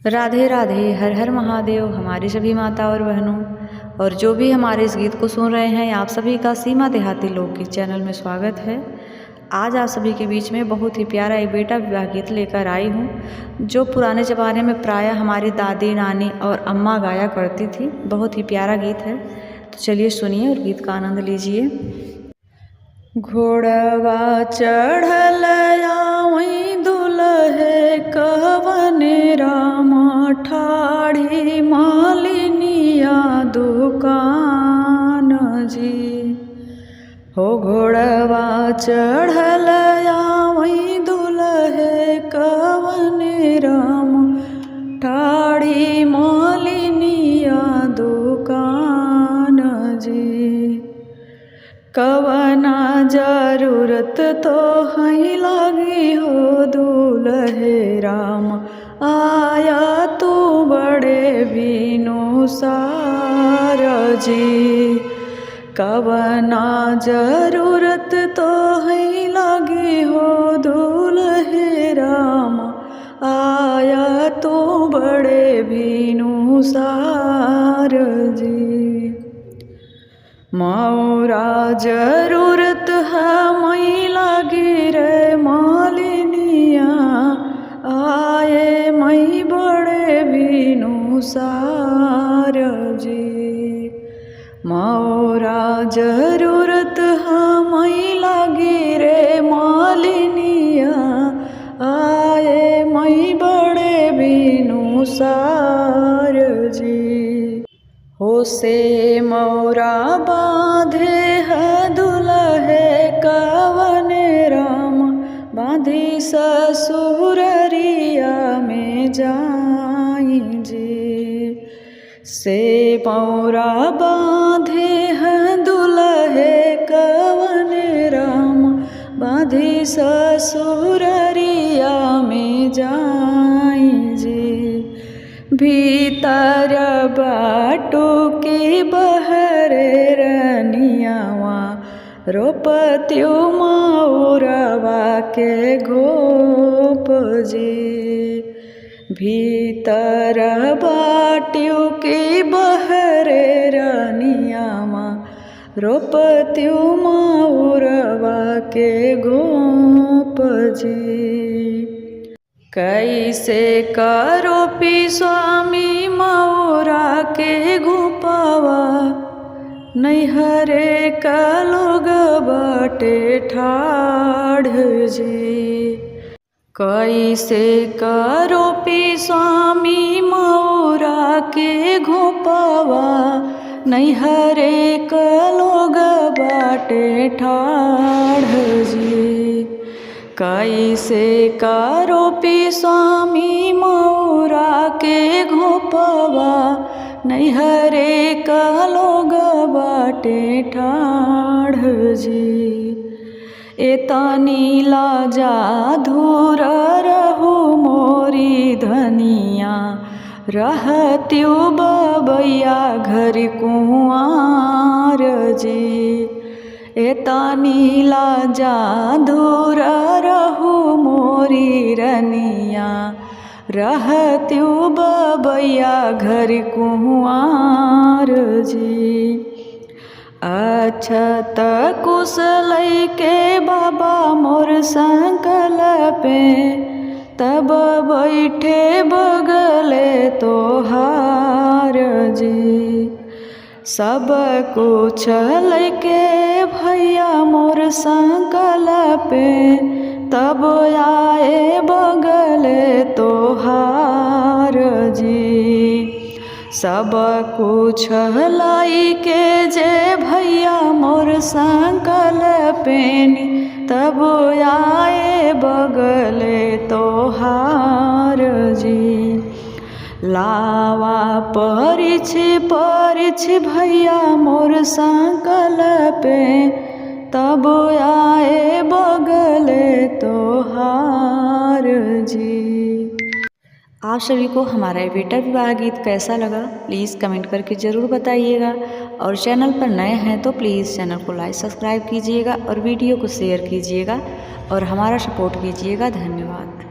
राधे राधे, हर हर महादेव हमारी सभी माता और बहनों, और जो भी हमारे इस गीत को सुन रहे हैं, आप सभी का सीमा देहाती लोकगीत चैनल में स्वागत है। आज आप सभी के बीच में बहुत ही प्यारा एक बेटा विवाह गीत लेकर आई हूँ, जो पुराने ज़माने में प्रायः हमारी दादी, नानी और अम्मा गाया करती थी। बहुत ही प्यारा गीत है, तो चलिए सुनिए और गीत का आनंद लीजिए। घोड़वा चढ़ल आवई दुल्हे कवन राम ठाढ़ी मालिनिया दुकान जी। हो घोड़वा चढ़ल आवई दुल्हे कवन राम ठाढ़ी मालिनिया दुकान जी। कवना जरूरत तो हई लगी हो दुल्हे राम, आया तू बड़े बीनु सार जी। कवना जरूरत तो हई लगी हो दुल्हे राम, आया तू बड़े बीनु सार जी। मौरा जरूरत है मई लगी रे मालिनिया, आए मई बड़े बीनु सार जी। मौरा जरूरत है मई लगी रे मालिनिया, आए मई बड़े बीनु सार जी। हो से मौरा बांधे है दुल्हे कवन राम, बांधी ससुररिया में जाई जी। से मौरा बांधे है दुल्हे कवन राम, बांधी ससुररिया में जाई जी। भीतर बाटो के बहरे रनियावा, रोपत्यो मौरवा के घोप जी। भीतर बाट्यो के बहरे रनियावा, रोपत्यो मौरवा के घोप जी। कैसे करो पी स्वामी मौरा के गुपावा, नैहरे का लोग बाटे ठाढ़ जी। कैसे करो पी स्वामी मौरा के घोपावा, नैहरे का लोग बाटे ठाढ़ जी। कैसे करो पी स्वामी मौरा के घोपवा, नैहरे का लोग बाटे ठाढ़ जी। एतनी लाजा धूर रहू मोरी धनिया, रहत्यो बबैया घर कुंवार जी। एतनी लाजा धूर रहू मोरी रनिया, रहत्यो बबैया घर कुंवार जी। अछत कुशल के बाबा मोर संकल्पे, तब बैठे बगले तोहार जी। सब कुछ लैके भैया मोर संकल्पे, तब आए बगले तोहार जी। सब कुछ लैके जे भैया मोर संकल्पे, तब आए बगले तोहार जी। लावा परिछ भैया मोर संकल्पे, तब आए बगले तोहार जी। आप सभी को हमारा ये बेटा विवाह गीत कैसा लगा, प्लीज़ कमेंट करके ज़रूर बताइएगा। और चैनल पर नए हैं तो प्लीज़ चैनल को लाइक सब्सक्राइब कीजिएगा और वीडियो को शेयर कीजिएगा और हमारा सपोर्ट कीजिएगा। धन्यवाद।